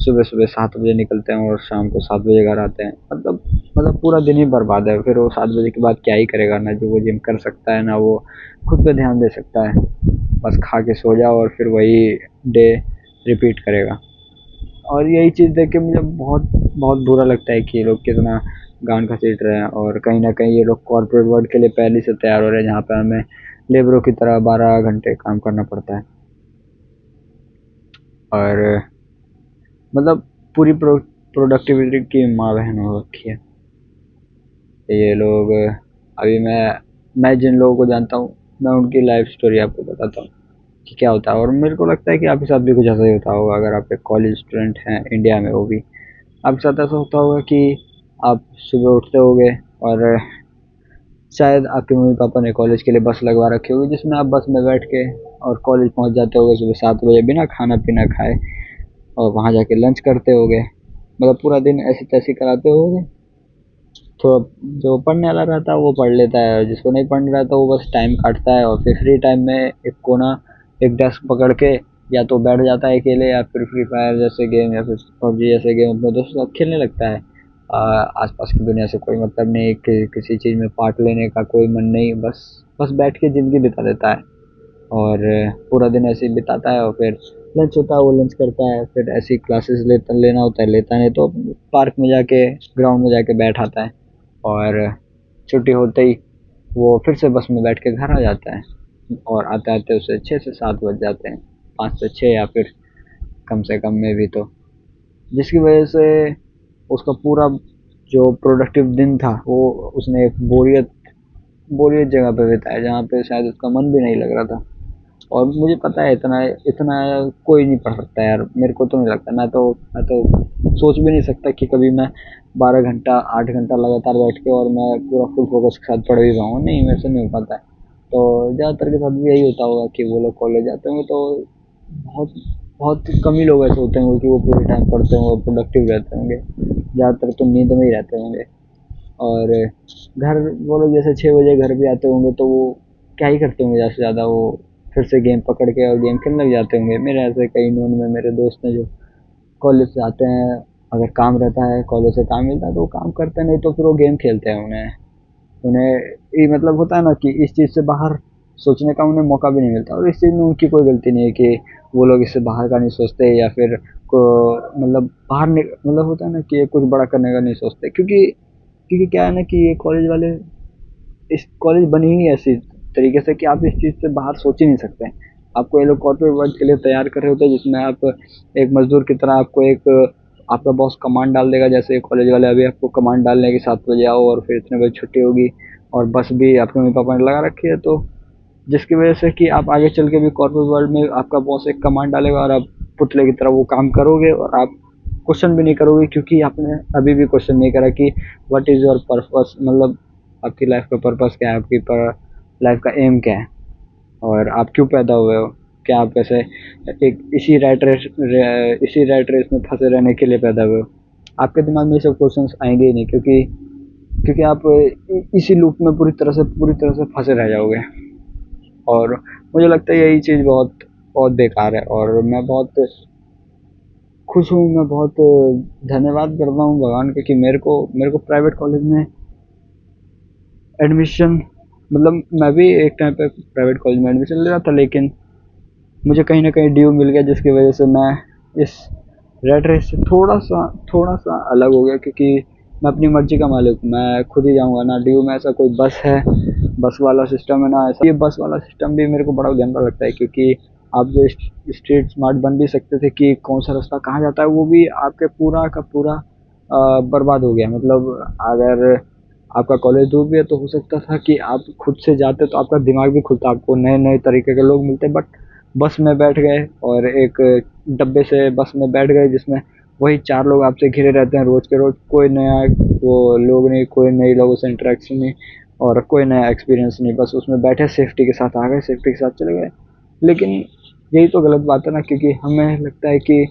सुबह सुबह 7 बजे निकलते हैं और शाम को 7 बजे घर आते हैं। मतलब पूरा दिन ही बर्बाद है। फिर वो 7 बजे के बाद क्या ही करेगा, ना जो वो जिम कर सकता है ना वो खुद पे ध्यान दे सकता है। बस खा के सो जाओ और फिर वही डे रिपीट करेगा। और यही चीज़ देख के मुझे बहुत बहुत बुरा लगता है कि ये लोग कितना गांड घसीट रहे हैं, और कहीं ना कहीं ये लोग कॉर्पोरेट वर्ल्ड के लिए पहले से तैयार हो रहे हैं, जहाँ पे हमें लेबरों की तरह 12 घंटे काम करना पड़ता है। और मतलब पूरी प्रोडक्टिविटी की माँ बहन हो रखी है ये लोग। अभी मैं जिन लोगों को जानता हूँ, मैं उनकी लाइफ स्टोरी आपको बताता हूँ कि क्या होता है। और मेरे को लगता है कि आपके साथ भी कुछ ऐसा ही होता होगा, अगर आप एक कॉलेज स्टूडेंट हैं इंडिया में, वो भी आपके साथ ऐसा होता होगा कि आप सुबह उठते होगे और शायद आपके मम्मी पापा ने कॉलेज के लिए बस लगवा रखी होगी, जिसमें आप बस में बैठ के और कॉलेज पहुंच जाते होगे सुबह 7 बजे बिना खाना पीना खाए, और वहां जाके लंच करते होगे। मतलब पूरा दिन ऐसी तैसी कराते होगे। तो जो पढ़ने वाला रहता है वो पढ़ लेता है, जिसको नहीं पढ़ना रहता वो बस टाइम काटता है, और फिर फ्री टाइम में एक कोना, एक डेस्क पकड़ के या तो बैठ जाता है अकेले, या फिर फ्री फायर जैसे गेम या फिर पबजी जैसे गेम अपने दोस्तों के साथ खेलने लगता है। आसपास की दुनिया से कोई मतलब नहीं, किसी चीज़ में पार्ट लेने का कोई मन नहीं, बस बस बैठ के ज़िंदगी बिता देता है। और पूरा दिन ऐसे ही बिताता है, और फिर लंच होता है वो लंच करता है, फिर ऐसी क्लासेस लेना होता है लेता, नहीं तो पार्क में जाके ग्राउंड में जाके बैठ आता है। और छुट्टी होते ही वो फिर से बस में बैठ के घर आ जाता है, और आते आते उसे 6 से 7 बज जाते हैं, 5 से 6 या फिर कम से कम में भी तो, जिसकी वजह से उसका पूरा जो प्रोडक्टिव दिन था वो उसने एक बोरियत बोरियत जगह पे बिताया, जहाँ पे शायद उसका मन भी नहीं लग रहा था। और मुझे पता है इतना इतना कोई नहीं पढ़ सकता यार, मेरे को तो नहीं लगता। मैं तो सोच भी नहीं सकता कि कभी मैं 12 घंटा 8 घंटा लगातार बैठ के और मैं पूरा फुल फोकस के साथ पढ़ भी पाऊँ, नहीं मेरे से नहीं हो पाता है। तो ज़्यादातर के साथ भी यही होता होगा कि वो लोग कॉलेज जाते होंगे तो बहुत बहुत कम ही लोग ऐसे होते होंगे कि वो पूरे टाइम पढ़ते होंगे, प्रोडक्टिव रहते होंगे। ज़्यादातर तो नींद में ही रहते होंगे। और घर वो लोग जैसे 6 बजे घर भी आते होंगे तो वो क्या ही करते होंगे ज़्यादा से ज़्यादा, वो फिर से गेम पकड़ के और गेम खेलने लग जाते होंगे। मेरे ऐसे कई नोन में मेरे दोस्त हैं जो कॉलेज से आते हैं, अगर काम रहता है कॉलेज से काम मिलता है तो वो काम करते हैं, नहीं तो फिर वो गेम खेलते हैं। उन्हें उन्हें ये मतलब होता है ना कि इस चीज़ से बाहर सोचने का उन्हें मौका भी नहीं मिलता, और इस चीज़ में उनकी कोई गलती नहीं है कि वो लोग इससे बाहर का नहीं सोचते, या फिर को मतलब मतलब होता है ना कि ये कुछ बड़ा करने का नहीं सोचते, क्योंकि क्योंकि क्या है ना कि ये कॉलेज वाले, इस कॉलेज बनी ही ऐसी तरीके से कि आप इस चीज़ से बाहर सोच ही नहीं सकते। आपको ये लोग कॉर्पोरेट वर्ल्ड के लिए तैयार कर रहे होते हैं, जिसमें आप एक मजदूर की तरह, आपको एक आपका बॉस कमांड डाल देगा, जैसे कॉलेज वाले अभी आपको कमांड डालने की 7 बजे आओ और फिर इतने बजे छुट्टी होगी, और बस भी आपके मम्मी पापा ने लगा रखी है, तो जिसकी वजह से कि आप आगे चल के भी कॉर्पोरेट वर्ल्ड में आपका बॉस एक कमांड डालेगा और आप पुतले की तरह वो काम करोगे, और आप क्वेश्चन भी नहीं करोगे, क्योंकि आपने अभी भी क्वेश्चन नहीं करा कि व्हाट इज़ योर पर्पस, मतलब आपकी लाइफ का पर्पस क्या है, आपकी लाइफ का एम क्या है, और आप क्यों पैदा हुए हो। क्या आप ऐसे एक इसी रैट रेस में फंसे रहने के लिए पैदा हुए हो। आपके दिमाग में ये सब क्वेश्चंस आएंगे ही नहीं, क्योंकि क्योंकि आप इसी लूप में पूरी तरह से फंसे रह जाओगे। और मुझे लगता है यही चीज़ बहुत बहुत बेकार है, और मैं बहुत खुश हूँ, मैं बहुत धन्यवाद करता हूँ भगवान का कि मेरे को प्राइवेट कॉलेज में एडमिशन, मतलब मैं भी एक टाइम पे प्राइवेट कॉलेज में एडमिशन ले रहा था, लेकिन मुझे कहीं ना कहीं ड्यू मिल गया, जिसकी वजह से मैं इस रेट रेस से थोड़ा सा अलग हो गया, क्योंकि मैं अपनी मर्जी का मालिक हूँ, मैं खुद ही जाऊँगा। ना ड्यू में ऐसा कोई बस है, बस वाला सिस्टम है, ना ऐसा। ये बस वाला सिस्टम भी मेरे को बड़ा गंदा लगता है, क्योंकि आप जो स्ट्रीट स्मार्ट बन भी सकते थे कि कौन सा रास्ता कहाँ जाता है, वो भी आपके पूरा का पूरा बर्बाद हो गया। मतलब अगर आपका कॉलेज दूर भी है तो हो सकता था कि आप खुद से जाते तो आपका दिमाग भी खुलता, आपको नए नए तरीके के लोग मिलते। बट बस में बैठ गए और एक डब्बे से बस में बैठ गए, जिसमें वही 4 लोग आपसे घिरे रहते हैं रोज के रोज, कोई नया वो लोग नहीं, कोई नए लोगों से इंटरेक्शन नहीं, और कोई नया एक्सपीरियंस नहीं। बस उसमें बैठे, सेफ्टी के साथ आ गए, सेफ्टी के साथ चले गए। लेकिन यही तो गलत बात है ना, क्योंकि हमें लगता है कि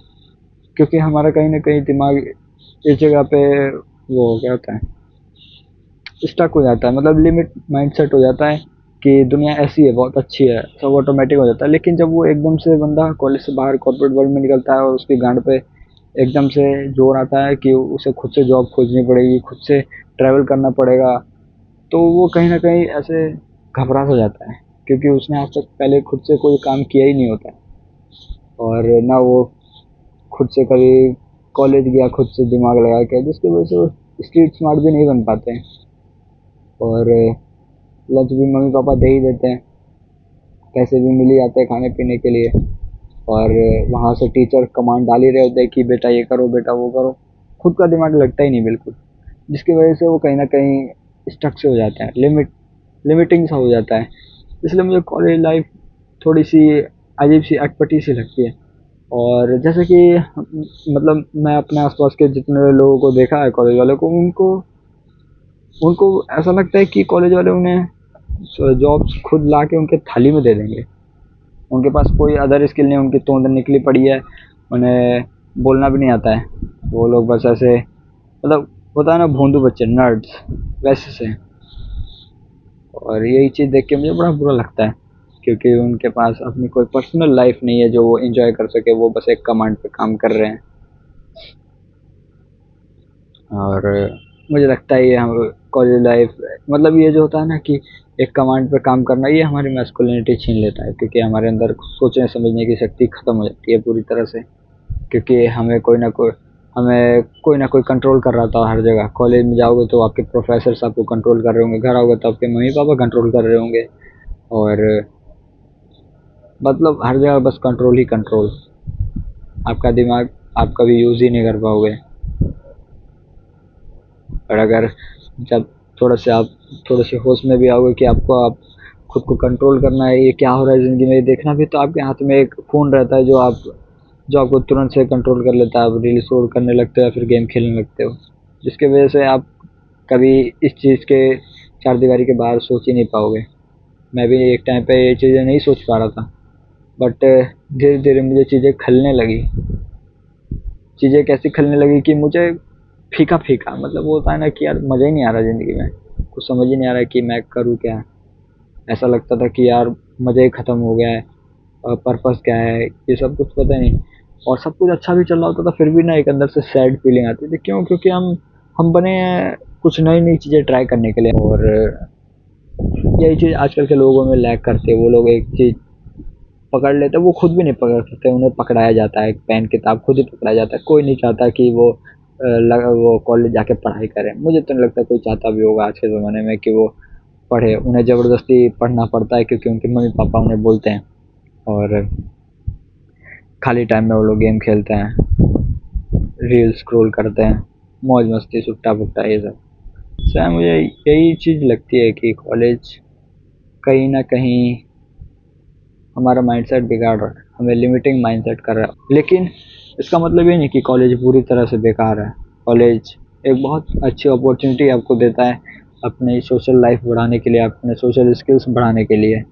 क्योंकि हमारा कहीं ना कहीं दिमाग इस जगह पे वो क्या होता है, स्टक हो जाता है, मतलब लिमिट माइंड सेट हो जाता है कि दुनिया ऐसी है, बहुत अच्छी है, सब ऑटोमेटिक हो जाता है। लेकिन जब वो एकदम से बंदा कॉलेज से बाहर कॉर्पोरेट वर्ल्ड में निकलता है और उसकी गांड पे एकदम से जोर आता है कि उसे खुद से जॉब खोजनी पड़ेगी, खुद से ट्रैवल करना पड़ेगा, तो वो कहीं न कहीं ऐसे घबरा सा जाता है, क्योंकि उसने आज तक पहले खुद से कोई काम किया ही नहीं होता है, और ना वो खुद से कभी कॉलेज गया खुद से दिमाग लगा के, जिसकी वजह से वो स्ट्रीट स्मार्ट भी नहीं बन पाते हैं। और लंच भी मम्मी पापा दे ही देते हैं, पैसे भी मिल ही जाते हैं खाने पीने के लिए, और वहाँ से टीचर कमांड डाल ही रहे होते हैं कि बेटा ये करो, बेटा वो करो, खुद का दिमाग लगता ही नहीं बिल्कुल, जिसकी वजह से वो कहीं ना कहीं स्टक से हो जाता है, लिमिटिंग सा हो जाता है। इसलिए मुझे कॉलेज लाइफ थोड़ी सी अजीब सी अटपटी सी लगती है। और जैसे कि मतलब मैं अपने आसपास के जितने लोगों को देखा है कॉलेज वालों को, उनको उनको ऐसा लगता है कि कॉलेज वाले उन्हें जॉब्स खुद ला के उनके थाली में दे देंगे। उनके पास कोई अदर स्किल नहीं, उनकी तोंद निकली पड़ी है, उन्हें बोलना भी नहीं आता है, वो लोग बस ऐसे मतलब होता है ना भोंदू बच्चे, नर्ड्स, वैसे से। और यही चीज़ देख के मुझे बड़ा बुरा लगता है, क्योंकि उनके पास अपनी कोई पर्सनल लाइफ नहीं है जो वो एंजॉय कर सके, वो बस एक कमांड पे काम कर रहे हैं। और मुझे लगता है ये हम कॉलेज लाइफ मतलब ये जो होता है ना कि एक कमांड पे काम करना, ये हमारी मैस्कुलिनिटी छीन लेता है, क्योंकि हमारे अंदर सोचने समझने की शक्ति खत्म हो जाती है पूरी तरह से, क्योंकि हमें कोई ना कोई कंट्रोल कर रहा था हर जगह। कॉलेज में जाओगे तो आपके प्रोफेसर्स आपको कंट्रोल कर रहे होंगे, घर आओगे तो आपके मम्मी पापा कंट्रोल कर रहे होंगे, और मतलब हर जगह बस कंट्रोल ही कंट्रोल। आपका दिमाग आप कभी यूज़ ही नहीं कर पाओगे। और अगर जब आप थोड़े से होश में भी आओगे कि आपको आप खुद को कंट्रोल करना है, ये क्या हो रहा है ज़िंदगी में ये देखना भी, तो आपके हाथ में एक फ़ोन रहता है जो आपको तुरंत से कंट्रोल कर लेता है। आप रील स्क्रॉल करने लगते हो या फिर गेम खेलने लगते हो, जिसकी वजह से आप कभी इस चीज़ के चार दीवारी के बाहर सोच ही नहीं पाओगे। मैं भी एक टाइम पे ये चीज़ें नहीं सोच पा रहा था, बट धीरे धीरे मुझे चीज़ें खलने लगी। चीज़ें कैसी खलने लगी कि मुझे फीका फीका, मतलब वो होता है ना कि यार मज़ा ही नहीं आ रहा ज़िंदगी में, कुछ समझ ही नहीं आ रहा है कि मैं करूँ क्या। ऐसा लगता था कि यार मज़ा ही ख़त्म हो गया है, पर्पस क्या है, ये सब कुछ पता नहीं। और सब कुछ अच्छा भी चल रहा होता था, फिर भी ना एक अंदर से सैड फीलिंग आती थी। क्यों? क्योंकि हम बने हैं कुछ नई नई चीज़ें ट्राई करने के लिए, और यही चीज़ आजकल के लोगों में लैक करते हैं। वो लोग एक चीज़ पकड़ लेते हैं, वो खुद भी नहीं पकड़ सकते, उन्हें पकड़ाया जाता है, पेन किताब खुद ही पकड़ाया जाता है। कोई नहीं चाहता कि वो कॉलेज जाके पढ़ाई करें। मुझे तो नहीं लगता कोई चाहता भी होगा आज के ज़माने में कि वो पढ़े, उन्हें ज़बरदस्ती पढ़ना पड़ता है क्योंकि उनके मम्मी पापा उन्हें बोलते हैं। और खाली टाइम में वो लोग गेम खेलते हैं, रील स्क्रॉल करते हैं, मौज मस्ती सुट्टा पुट्टा ये सब। सर मुझे यही चीज़ लगती है कि कॉलेज कहीं ना कहीं हमारा माइंडसेट बिगाड़ रहा है, हमें लिमिटिंग माइंडसेट कर रहा है। लेकिन इसका मतलब ये नहीं कि कॉलेज पूरी तरह से बेकार है। कॉलेज एक बहुत अच्छी अपॉर्चुनिटी आपको देता है अपनी सोशल लाइफ बढ़ाने के लिए, अपने सोशल स्किल्स बढ़ाने के लिए।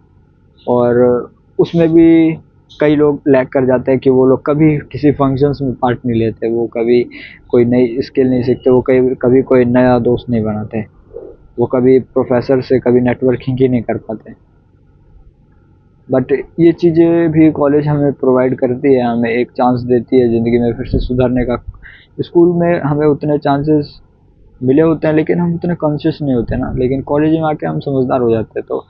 और उसमें भी कई लोग लैग कर जाते हैं कि वो लोग कभी किसी फंक्शंस में पार्ट नहीं लेते, वो कभी कोई नई स्किल नहीं सीखते, वो कभी कभी कोई नया दोस्त नहीं बनाते, वो कभी प्रोफेसर से कभी नेटवर्किंग ही नहीं कर पाते। बट ये चीज़ें भी कॉलेज हमें प्रोवाइड करती है, हमें एक चांस देती है ज़िंदगी में फिर से सुधरने का। स्कूल में हमें उतने चांसेस मिले होते हैं, लेकिन हम उतने कॉन्शियस नहीं होते ना, लेकिन कॉलेज में आके हम समझदार हो जाते हैं। तो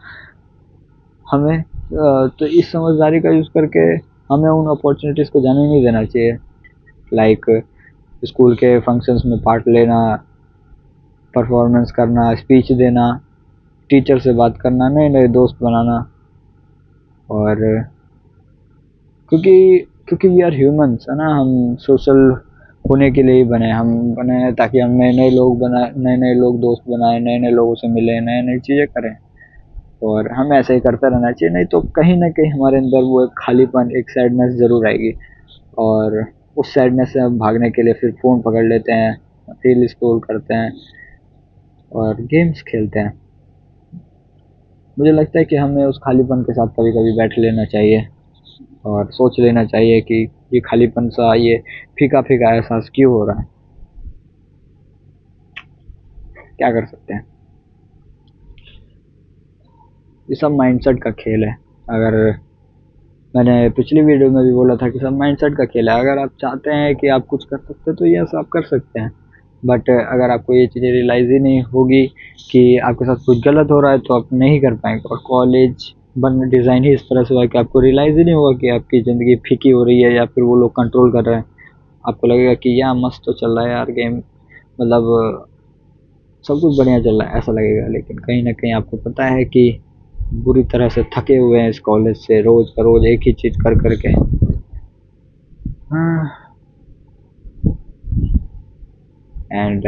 हमें तो इस समझदारी का यूज़ करके हमें उन अपॉर्चुनिटीज़ को जाने नहीं देना चाहिए। लाइक स्कूल के फंक्शंस में पार्ट लेना, परफॉर्मेंस करना, स्पीच देना, टीचर से बात करना, नए नए दोस्त बनाना। और क्योंकि क्योंकि वी आर ह्यूमंस है ना, हम सोशल होने के लिए ही बने, हम बने हैं ताकि हम नए नए लोग दोस्त बनाए, नए नए लोगों से मिले, नए नई चीज़ें करें। और हमें ऐसे ही करते रहना चाहिए, नहीं तो कहीं ना कहीं हमारे अंदर वो एक खालीपन, एक सैडनेस ज़रूर आएगी। और उस सैडनेस से हम भागने के लिए फिर फ़ोन पकड़ लेते हैं, रील स्क्रॉल करते हैं और गेम्स खेलते हैं। मुझे लगता है कि हमें उस खालीपन के साथ कभी कभी बैठ लेना चाहिए और सोच लेना चाहिए कि ये खालीपन सा, ये फीका फीका एहसास क्यों हो रहा है, क्या कर सकते हैं। ये सब माइंडसेट का खेल है। अगर मैंने पिछली वीडियो में भी बोला था कि सब माइंडसेट का खेल है। अगर आप चाहते हैं कि आप कुछ कर सकते हैं तो यस आप कर सकते हैं, बट अगर आपको ये चीज़ें रियलाइज़ ही नहीं होगी कि आपके साथ कुछ गलत हो रहा है तो आप नहीं कर पाएंगे। और कॉलेज बन डिज़ाइन ही इस तरह से हुआ है कि आपको रियलाइज़ ही नहीं होगा कि आपकी ज़िंदगी फीकी हो रही है या फिर वो लोग कंट्रोल कर रहे हैं। आपको लगेगा कि यार मस्त तो चल रहा है यार गेम, मतलब सब कुछ बढ़िया चल रहा है ऐसा लगेगा, लेकिन कहीं ना कहीं आपको पता है कि बुरी तरह से थके हुए हैं इस कॉलेज से, रोज का रोज एक ही चीज कर करके। हाँ। एंड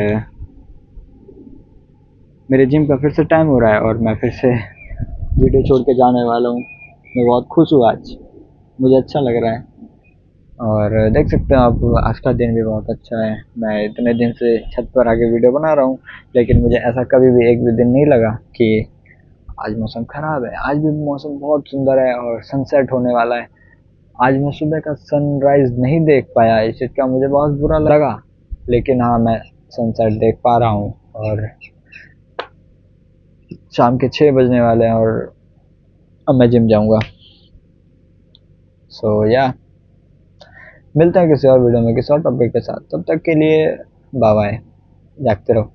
मेरे जिम का फिर से टाइम हो रहा है और मैं फिर से वीडियो छोड़ के जाने वाला हूँ। मैं बहुत खुश हूँ आज, मुझे अच्छा लग रहा है। और देख सकते हो आप, आज का दिन भी बहुत अच्छा है। मैं इतने दिन से छत पर आके वीडियो बना रहा हूँ, लेकिन मुझे ऐसा कभी भी एक भी दिन नहीं लगा कि आज मौसम खराब है। आज भी मौसम बहुत सुंदर है और सनसेट होने वाला है। आज मैं सुबह का सनराइज नहीं देख पाया, इस चीज़ का मुझे बहुत बुरा लगा, लेकिन हाँ मैं सनसेट देख पा रहा हूँ। और शाम के 6 बजने वाले हैं और अब मैं जिम जाऊँगा। सो या मिलते हैं किसी और वीडियो में किसी और टॉपिक के साथ, तब तक के लिए बाय बाय, जागते रहो।